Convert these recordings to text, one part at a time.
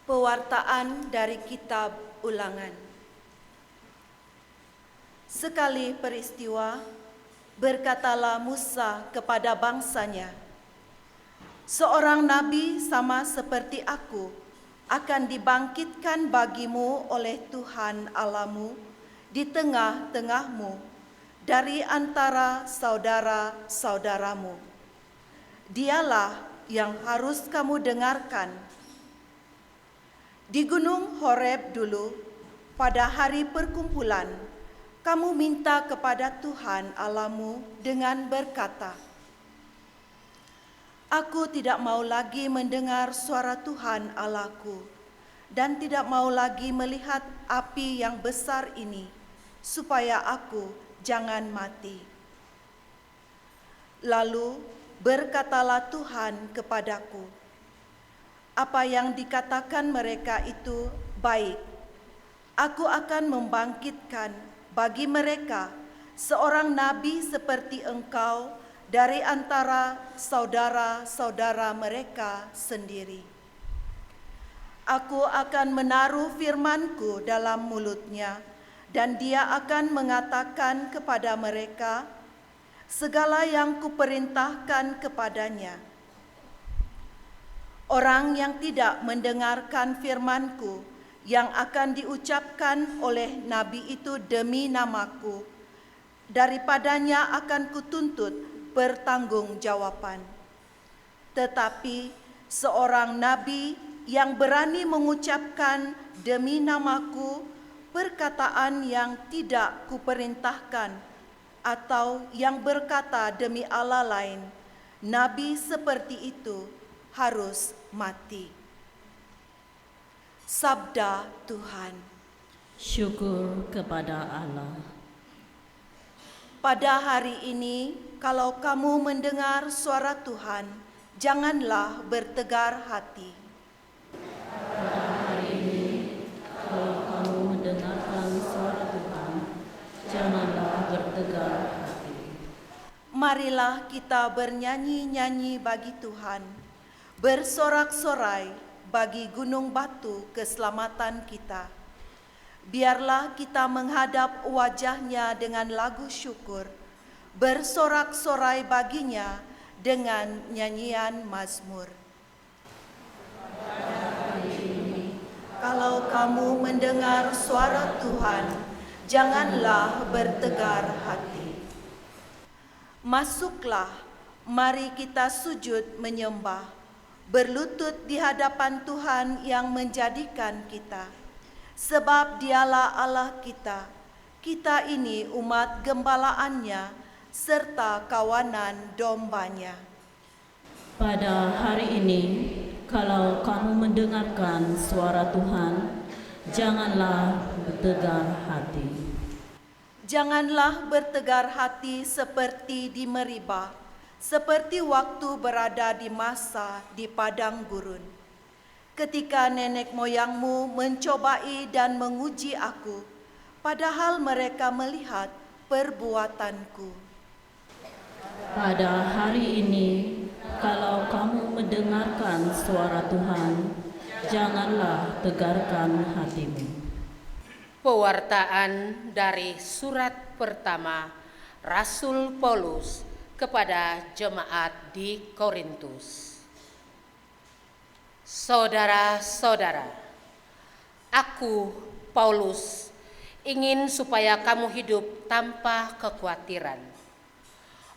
Pewartaan dari Kitab Ulangan. Sekali peristiwa, berkatalah Musa kepada bangsanya, "Seorang nabi sama seperti aku akan dibangkitkan bagimu oleh Tuhan Allahmu di tengah-tengahmu dari antara saudara-saudaramu. Dialah yang harus kamu dengarkan. Di Gunung Horeb dulu, pada hari perkumpulan, kamu minta kepada Tuhan Allahmu dengan berkata, 'Aku tidak mau lagi mendengar suara Tuhan Allahku, dan tidak mau lagi melihat api yang besar ini, supaya aku jangan mati.' Lalu berkatalah Tuhan kepadaku, 'Apa yang dikatakan mereka itu baik. Aku akan membangkitkan bagi mereka seorang nabi seperti engkau dari antara saudara-saudara mereka sendiri. Aku akan menaruh firman-Ku dalam mulutnya, dan dia akan mengatakan kepada mereka segala yang Kuperintahkan kepadanya. Orang yang tidak mendengarkan firman-Ku yang akan diucapkan oleh nabi itu demi nama-Ku, daripadanya akan Kutuntut pertanggungjawaban. Tetapi seorang nabi yang berani mengucapkan demi nama-Ku perkataan yang tidak Kuperintahkan, atau yang berkata demi Allah lain, nabi seperti itu harus mati.'" Sabda Tuhan. Syukur kepada Allah. Pada hari ini, kalau kamu mendengar suara Tuhan, janganlah bertegar hati. Pada hari ini, kalau kamu mendengarkan suara Tuhan, janganlah bertegar hati. Marilah kita bernyanyi-nyanyi bagi Tuhan, bersorak-sorai bagi gunung batu keselamatan kita. Biarlah kita menghadap wajah-Nya dengan lagu syukur, bersorak-sorai baginya dengan nyanyian mazmur. Kalau kamu mendengar suara Tuhan, janganlah bertegar hati. Masuklah, mari kita sujud menyembah, berlutut di hadapan Tuhan yang menjadikan kita. Sebab Dialah Allah kita, kita ini umat gembalaannya, serta kawanan dombanya. Pada hari ini, kalau kamu mendengarkan suara Tuhan, janganlah bertegar hati. Janganlah bertegar hati seperti di Meribah, seperti waktu berada di Masa di padang gurun, ketika nenek moyangmu mencobai dan menguji aku, padahal mereka melihat perbuatanku. Pada hari ini, kalau kamu mendengarkan suara Tuhan, janganlah tegarkan hatimu. Pewartaan dari surat pertama Rasul Paulus kepada jemaat di Korintus. Saudara-saudara, aku, Paulus, ingin supaya kamu hidup tanpa kekhawatiran.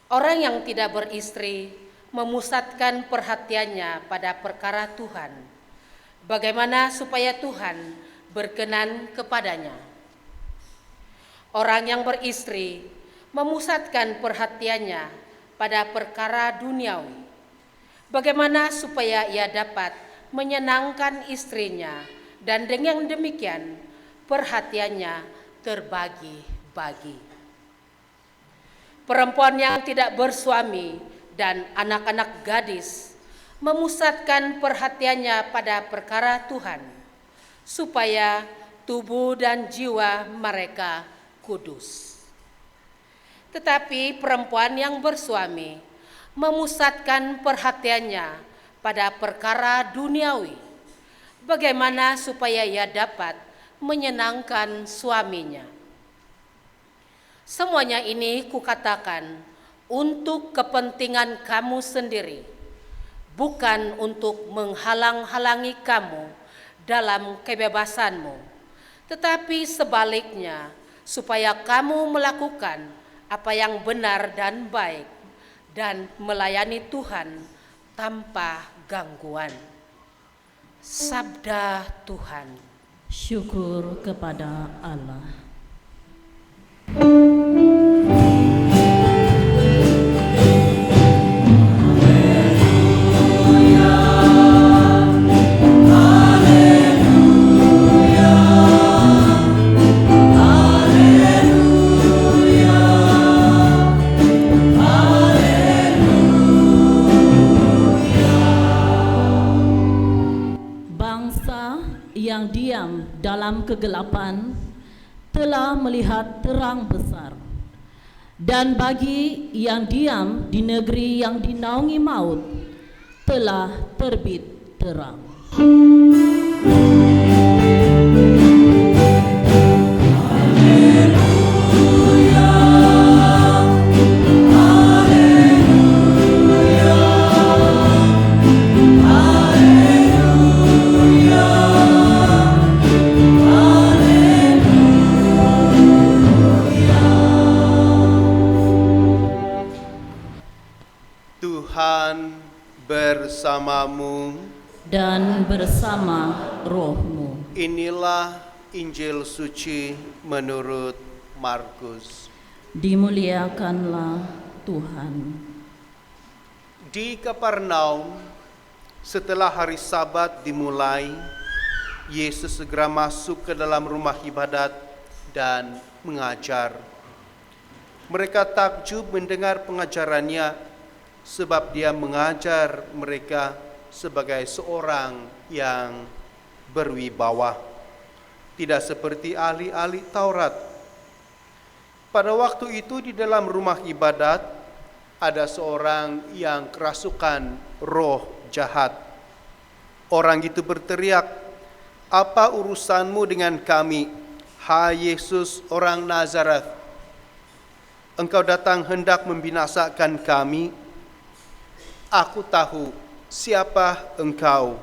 Orang yang tidak beristri memusatkan perhatiannya pada perkara Tuhan, bagaimana supaya Tuhan berkenan kepadanya. Orang yang beristri memusatkan perhatiannya pada perkara duniawi, bagaimana supaya ia dapat menyenangkan istrinya, dan dengan demikian perhatiannya terbagi-bagi. Perempuan yang tidak bersuami dan anak-anak gadis memusatkan perhatiannya pada perkara Tuhan, supaya tubuh dan jiwa mereka kudus. Tetapi perempuan yang bersuami memusatkan perhatiannya pada perkara duniawi, bagaimana supaya ia dapat menyenangkan suaminya. Semuanya ini kukatakan untuk kepentingan kamu sendiri, bukan untuk menghalang-halangi kamu dalam kebebasanmu, tetapi sebaliknya supaya kamu melakukan apa yang benar dan baik dan melayani Tuhan tanpa gangguan. Sabda Tuhan. Syukur kepada Allah. Bangsa yang diam dalam kegelapan telah melihat terang besar, dan bagi yang diam di negeri yang dinaungi maut telah terbit terang. Tuhan bersamamu. Dan bersama rohmu. Inilah Injil suci menurut Markus. Dimuliakanlah Tuhan. Di Kapernaum, setelah hari Sabat dimulai, Yesus segera masuk ke dalam rumah ibadat dan mengajar. Mereka takjub mendengar pengajarannya, sebab dia mengajar mereka sebagai seorang yang berwibawa, tidak seperti ahli-ahli Taurat. Pada waktu itu di dalam rumah ibadat ada seorang yang kerasukan roh jahat. Orang itu berteriak, "Apa urusanmu dengan kami, hai Yesus orang Nazaret? Engkau datang hendak membinasakan kami? Aku tahu siapa engkau,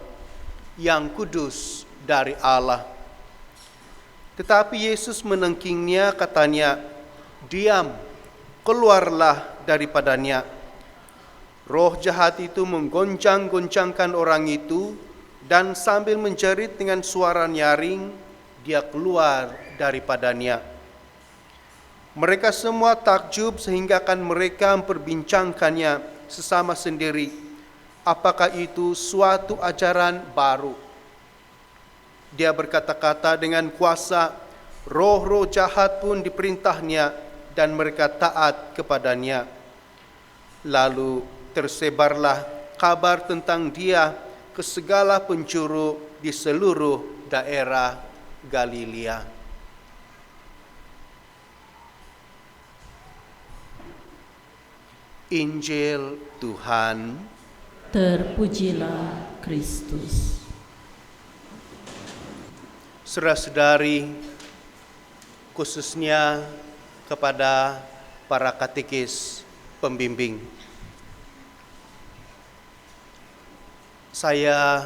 yang kudus dari Allah." Tetapi Yesus menengkingnya, katanya, "Diam, keluarlah daripadanya." Roh jahat itu menggoncang-goncangkan orang itu, dan sambil menjerit dengan suara nyaring, dia keluar daripadanya. Mereka semua takjub sehingga kan mereka memperbincangkannya sesama sendiri, apakah itu suatu ajaran baru. Dia berkata-kata dengan kuasa, roh-roh jahat pun diperintahnya dan mereka taat kepadanya. Lalu tersebarlah kabar tentang dia ke segala penjuru di seluruh daerah Galilea. Injil Tuhan. Terpujilah Kristus. Saudara-saudari, khususnya kepada para katekis pembimbing, saya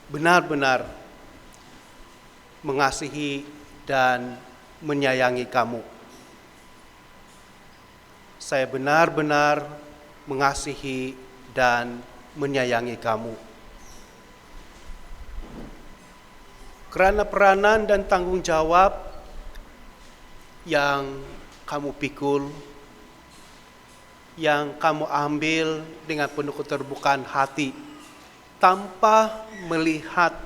benar-benar mengasihi dan menyayangi kamu. Saya benar-benar mengasihi dan menyayangi kamu. Karena peranan dan tanggung jawab yang kamu pikul, yang kamu ambil dengan penuh keterbukaan hati, tanpa melihat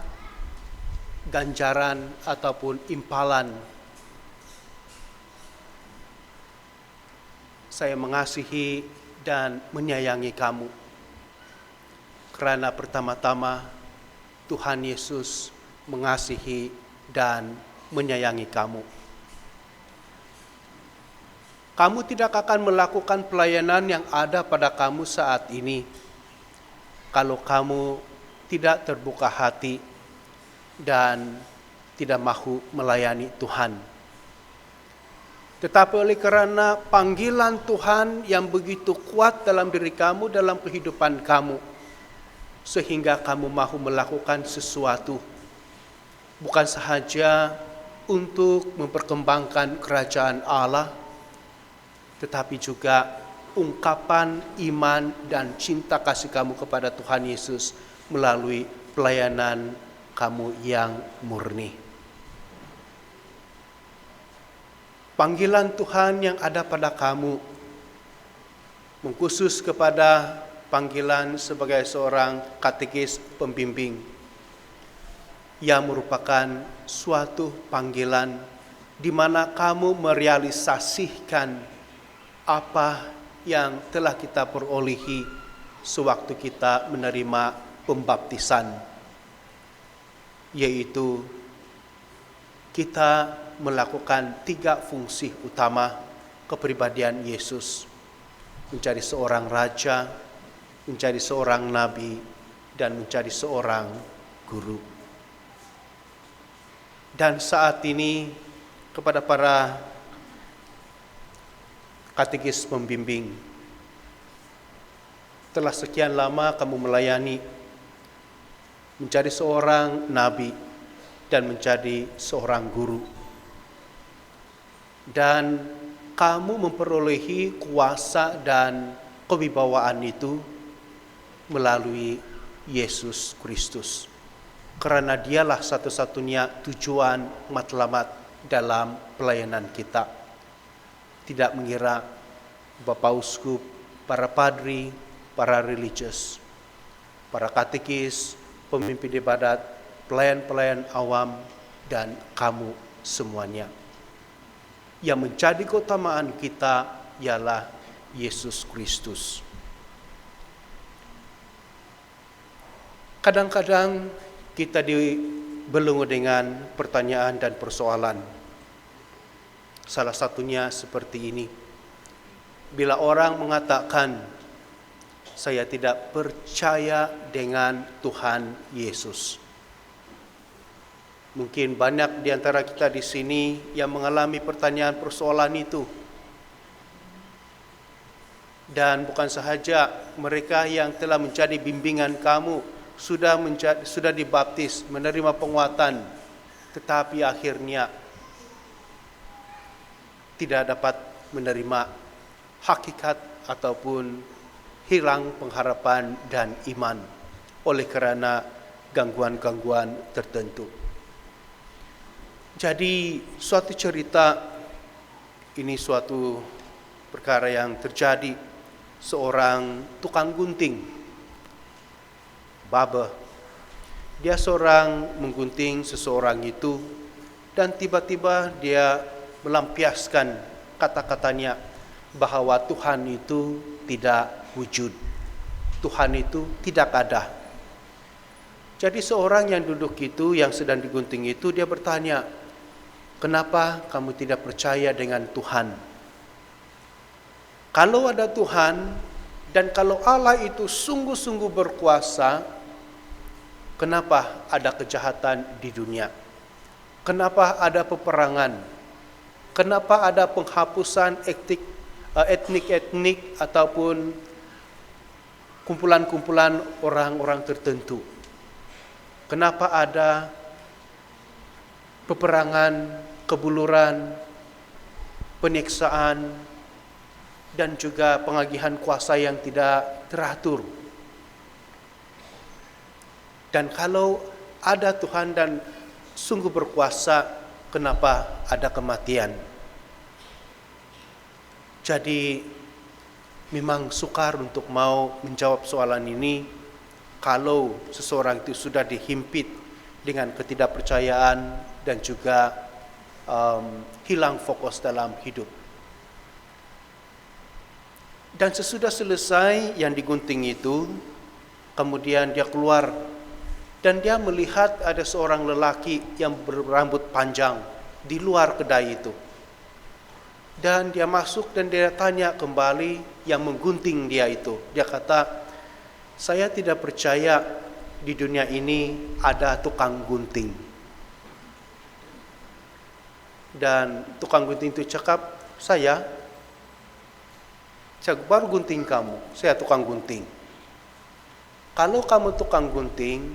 ganjaran ataupun imbalan. Saya mengasihi dan menyayangi kamu. Karena pertama-tama Tuhan Yesus mengasihi dan menyayangi kamu. Kamu tidak akan melakukan pelayanan yang ada pada kamu saat ini kalau kamu tidak terbuka hati, dan tidak mahu melayani Tuhan. Tetapi oleh karena panggilan Tuhan yang begitu kuat dalam diri kamu, dalam kehidupan kamu, sehingga kamu mahu melakukan sesuatu, bukan sahaja untuk memperkembangkan kerajaan Allah, tetapi juga ungkapan iman dan cinta kasih kamu kepada Tuhan Yesus melalui pelayanan kamu yang murni. Panggilan Tuhan yang ada pada kamu mengkhusus kepada panggilan sebagai seorang katekis pembimbing, yang merupakan suatu panggilan di mana kamu merealisasikan apa yang telah kita perolehi sewaktu kita menerima pembaptisan, yaitu kita melakukan 3 fungsi utama kepribadian Yesus: menjadi seorang raja, menjadi seorang nabi, dan menjadi seorang guru. Dan saat ini kepada para katekis pembimbing, telah sekian lama kamu melayani, menjadi seorang nabi dan menjadi seorang guru, dan kamu memperolehi kuasa dan kewibawaan itu melalui Yesus Kristus, karena dialah satu-satunya tujuan matlamat dalam pelayanan kita. Tidak mengira Bapak Uskup, para padri, para religius, para katekis, pemimpin ibadat, pelayan-pelayan awam, dan kamu semuanya. Yang menjadi keutamaan kita ialah Yesus Kristus. Kadang-kadang kita dibelenggu dengan pertanyaan dan persoalan. Salah satunya seperti ini: bila orang mengatakan, saya tidak percaya dengan Tuhan Yesus. Mungkin banyak di antara kita di sini yang mengalami pertanyaan persoalan itu. Dan bukan sahaja mereka yang telah menjadi bimbingan kamu, sudah dibaptis, menerima penguatan, tetapi akhirnya tidak dapat menerima hakikat ataupun hilang pengharapan dan iman oleh karena gangguan-gangguan tertentu. Jadi suatu cerita ini, suatu perkara yang terjadi. Seorang tukang gunting, barber, dia seorang menggunting seseorang itu, dan tiba-tiba dia melampiaskan kata-katanya bahwa Tuhan itu tidak wujud, Tuhan itu tidak ada. Jadi seorang yang duduk itu, yang sedang digunting itu, dia bertanya, kenapa kamu tidak percaya dengan Tuhan? Kalau ada Tuhan dan kalau Allah itu sungguh-sungguh berkuasa, kenapa ada kejahatan di dunia? Kenapa ada peperangan? Kenapa ada penghapusan etnik-etnik ataupun kumpulan-kumpulan orang-orang tertentu? Kenapa ada peperangan, kebuluran, penyiksaan, dan juga pengagihan kuasa yang tidak teratur? Dan kalau ada Tuhan dan sungguh berkuasa, kenapa ada kematian? Jadi memang sukar untuk mau menjawab soalan ini kalau seseorang itu sudah dihimpit dengan ketidakpercayaan dan juga hilang fokus dalam hidup. Dan sesudah selesai yang digunting itu, kemudian dia keluar dan dia melihat ada seorang lelaki yang berambut panjang di luar kedai itu. Dan dia masuk dan dia tanya kembali yang menggunting dia itu. Dia kata, saya tidak percaya di dunia ini ada tukang gunting. Dan tukang gunting itu cakap, saya baru gunting kamu, saya tukang gunting. Kalau kamu tukang gunting,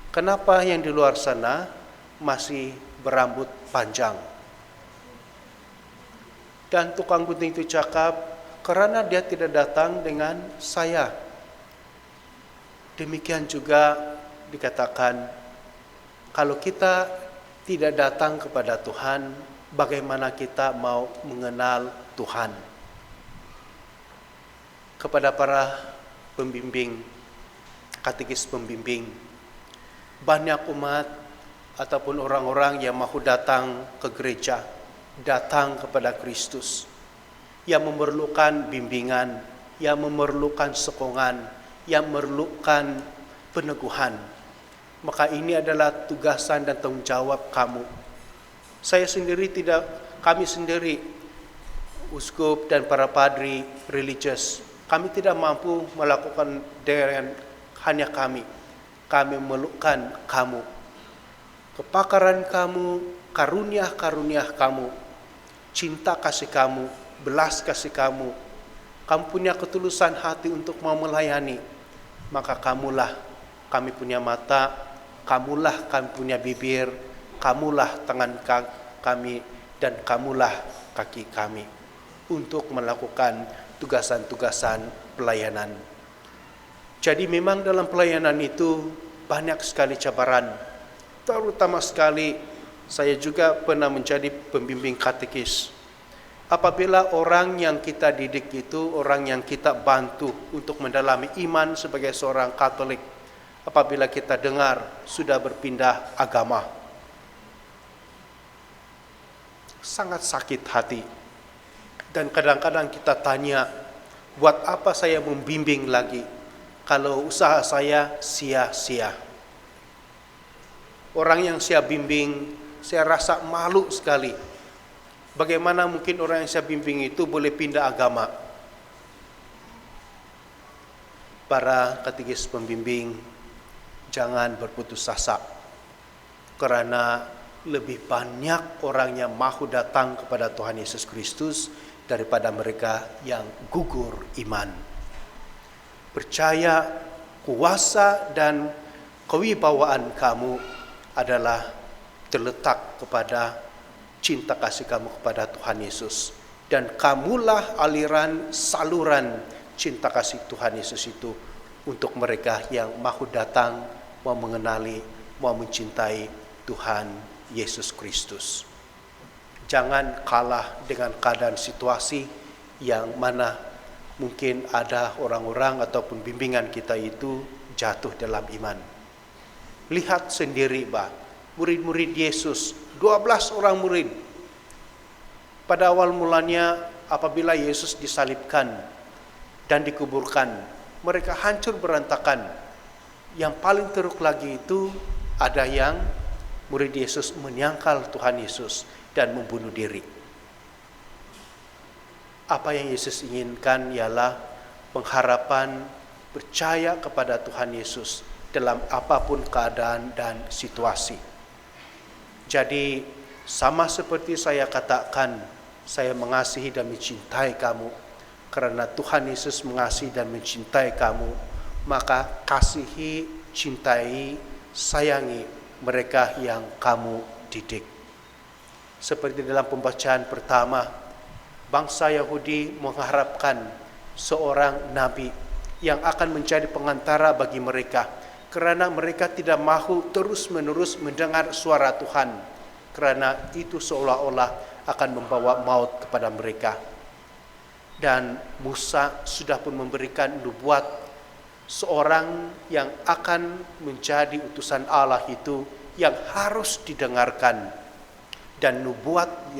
kenapa yang di luar sana masih berambut panjang? Dan tukang gunting itu cakap, karena dia tidak datang dengan saya. Demikian juga dikatakan, kalau kita tidak datang kepada Tuhan, bagaimana kita mau mengenal Tuhan? Kepada para pembimbing, katekis pembimbing, banyak umat ataupun orang-orang yang mau datang ke gereja, datang kepada Kristus, yang memerlukan bimbingan, yang memerlukan sokongan, yang memerlukan peneguhan. Maka ini adalah tugasan dan tanggung jawab kamu. Kami sendiri, uskup dan para padri religius, kami tidak mampu melakukan dengan hanya kami. Kami memerlukan kamu. Kepakaran kamu, karunia-karunia kamu, cinta kasih kamu, belas kasih kamu. Kamu punya ketulusan hati untuk mau melayani. Maka kamulah kami punya mata, kamulah kami punya bibir, kamulah tangan kami, dan kamulah kaki kami untuk melakukan tugasan-tugasan pelayanan. Jadi memang dalam pelayanan itu banyak sekali cabaran. Terutama sekali saya juga pernah menjadi pembimbing katekis. Apabila orang yang kita didik itu, orang yang kita bantu untuk mendalami iman sebagai seorang Katolik, apabila kita dengar sudah berpindah agama, sangat sakit hati. Dan kadang-kadang kita tanya, buat apa saya membimbing lagi kalau usaha saya sia-sia? Orang yang saya bimbing, saya rasa malu sekali. Bagaimana mungkin orang yang saya bimbing itu boleh pindah agama? Para katekis pembimbing, jangan berputus asa, karena lebih banyak orang yang mahu datang kepada Tuhan Yesus Kristus daripada mereka yang gugur iman. Percaya kuasa dan kewibawaan kamu adalah terletak kepada cinta kasih kamu kepada Tuhan Yesus. Dan kamulah aliran saluran cinta kasih Tuhan Yesus itu untuk mereka yang mahu datang, mau mengenali, mau mencintai Tuhan Yesus Kristus. Jangan kalah dengan keadaan situasi yang mana mungkin ada orang-orang ataupun bimbingan kita itu jatuh dalam iman. Lihat sendiri murid-murid Yesus, 12 orang murid. Pada awal mulanya apabila Yesus disalibkan dan dikuburkan, mereka hancur berantakan. Yang paling teruk lagi itu ada yang murid Yesus menyangkal Tuhan Yesus dan membunuh diri. Apa yang Yesus inginkan ialah pengharapan percaya kepada Tuhan Yesus dalam apapun keadaan dan situasi. Jadi sama seperti saya katakan, saya mengasihi dan mencintai kamu, karena Tuhan Yesus mengasihi dan mencintai kamu, maka kasihi, cintai, sayangi mereka yang kamu didik. Seperti dalam pembacaan pertama, bangsa Yahudi mengharapkan seorang nabi yang akan menjadi pengantara bagi mereka, karena mereka tidak mahu terus-menerus mendengar suara Tuhan, karena itu seolah-olah akan membawa maut kepada mereka. Dan Musa sudah pun memberikan nubuat seorang yang akan menjadi utusan Allah itu yang harus didengarkan. Dan nubuat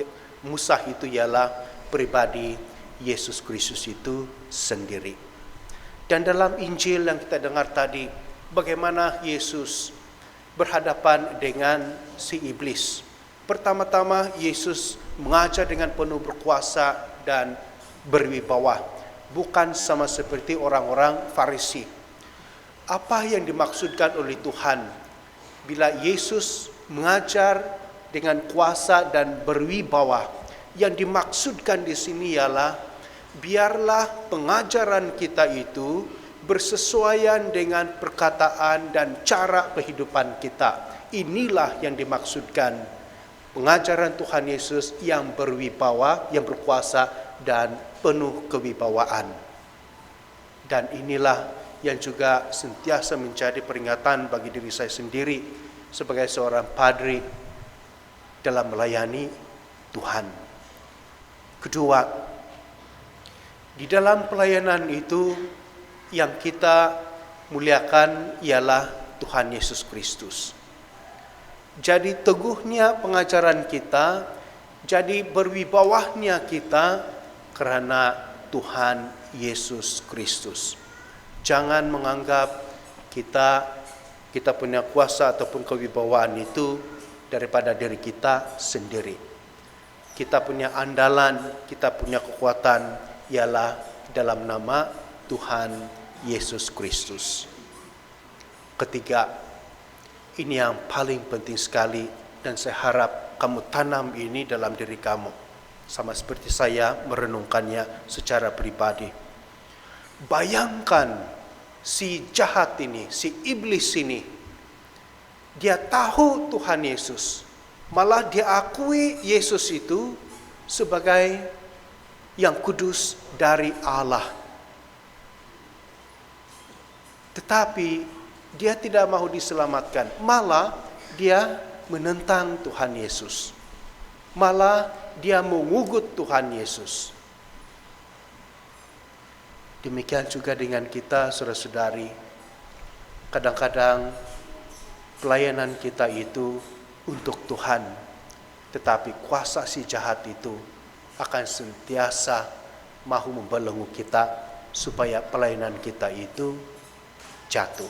Musa itu ialah pribadi Yesus Kristus itu sendiri. Dan dalam Injil yang kita dengar tadi, bagaimana Yesus berhadapan dengan si iblis. Pertama-tama Yesus mengajar dengan penuh berkuasa dan berwibawa, bukan sama seperti orang-orang Farisi. Apa yang dimaksudkan oleh Tuhan bila Yesus mengajar dengan kuasa dan berwibawa. Yang dimaksudkan di sini ialah biarlah pengajaran kita itu bersesuaian dengan perkataan dan cara kehidupan kita. Inilah yang dimaksudkan pengajaran Tuhan Yesus yang berwibawa, yang berkuasa dan penuh kewibawaan. Dan inilah yang juga sentiasa menjadi peringatan bagi diri saya sendiri sebagai seorang padri dalam melayani Tuhan. Kedua, di dalam pelayanan itu yang kita muliakan ialah Tuhan Yesus Kristus. Jadi teguhnya pengajaran kita, jadi berwibawahnya kita karena Tuhan Yesus Kristus. Jangan menganggap kita punya kuasa ataupun kewibawaan itu daripada diri kita sendiri. Kita punya andalan, kita punya kekuatan ialah dalam nama Tuhan Yesus Kristus. Ketiga, ini yang paling penting sekali dan saya harap kamu tanam ini dalam diri kamu. Sama seperti saya merenungkannya secara pribadi. Bayangkan si jahat ini, si iblis ini, dia tahu Tuhan Yesus. Malah dia akui Yesus itu sebagai yang kudus dari Allah. Tetapi dia tidak mau diselamatkan. Malah dia menentang Tuhan Yesus. Malah dia mengugut Tuhan Yesus. Demikian juga dengan kita, saudara-saudari. Kadang-kadang pelayanan kita itu untuk Tuhan, tetapi kuasa si jahat itu akan sentiasa mahu membelenggu kita supaya pelayanan kita itu jatuh.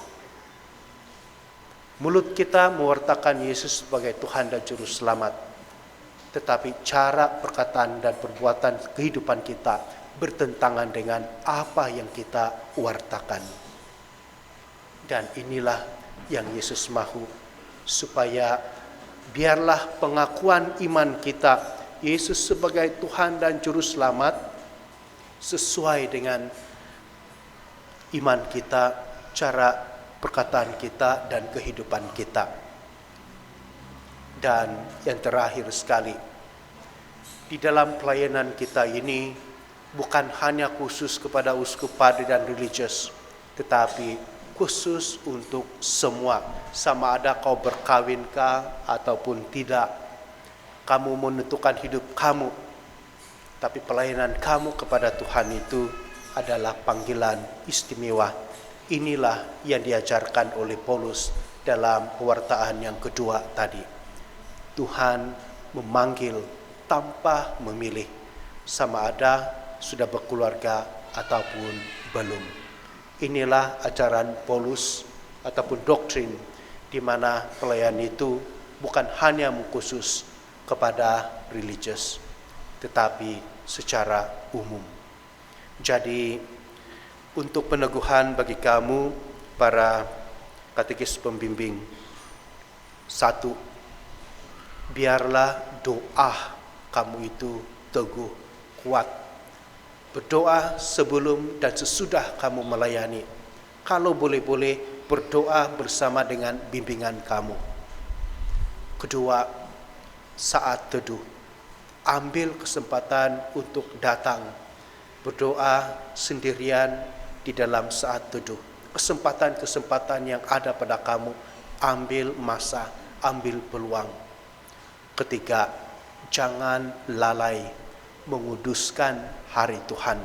Mulut kita mewartakan Yesus sebagai Tuhan dan Juru Selamat, tetapi cara perkataan dan perbuatan kehidupan kita bertentangan dengan apa yang kita wartakan. Dan inilah yang Yesus mahu, supaya biarlah pengakuan iman kita Yesus sebagai Tuhan dan Juru Selamat sesuai dengan iman kita, cara perkataan kita dan kehidupan kita. Dan yang terakhir sekali, di dalam pelayanan kita ini bukan hanya khusus kepada uskup, padri dan religius, tetapi khusus untuk semua, sama ada kau berkawinkah ataupun tidak. Kamu menentukan hidup kamu, tapi pelayanan kamu kepada Tuhan itu adalah panggilan istimewa. Inilah yang diajarkan oleh Paulus dalam pewartaan yang kedua tadi. Tuhan memanggil tanpa memilih, sama ada sudah berkeluarga ataupun belum. Inilah ajaran Paulus ataupun doktrin di mana pelayan itu bukan hanya khusus kepada religius, tetapi secara umum. Jadi untuk peneguhan bagi kamu para katekis pembimbing, satu, biarlah doa kamu itu teguh, kuat. Berdoa sebelum dan sesudah kamu melayani. Kalau boleh-boleh berdoa bersama dengan bimbingan kamu. Kedua, saat teduh, ambil kesempatan untuk datang berdoa sendirian di dalam saat teduh. Kesempatan-kesempatan yang ada pada kamu, ambil masa, ambil peluang. Ketiga, jangan lalai menguduskan hari Tuhan.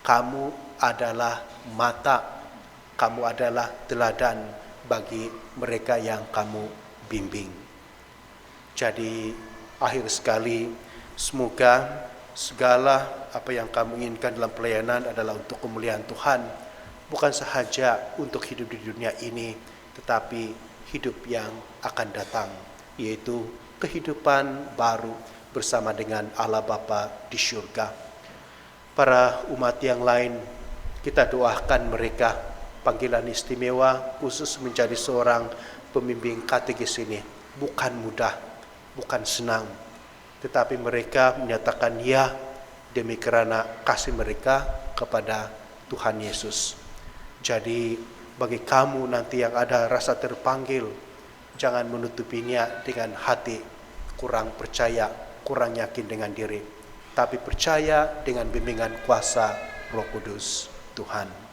Kamu adalah mata, kamu adalah teladan bagi mereka yang kamu bimbing. Jadi akhir sekali, semoga segala apa yang kamu inginkan dalam pelayanan adalah untuk kemuliaan Tuhan, bukan sahaja untuk hidup di dunia ini, tetapi hidup yang akan datang, yaitu kehidupan baru bersama dengan Allah Bapa di surga. Para umat yang lain, kita doakan mereka panggilan istimewa khusus menjadi seorang pembimbing katekis ini. Bukan mudah, bukan senang, tetapi mereka menyatakan ya demi karena kasih mereka kepada Tuhan Yesus. Jadi bagi kamu nanti yang ada rasa terpanggil, jangan menutupinya dengan hati kurang percaya, kurang yakin dengan diri, tapi percaya dengan bimbingan kuasa Roh Kudus Tuhan.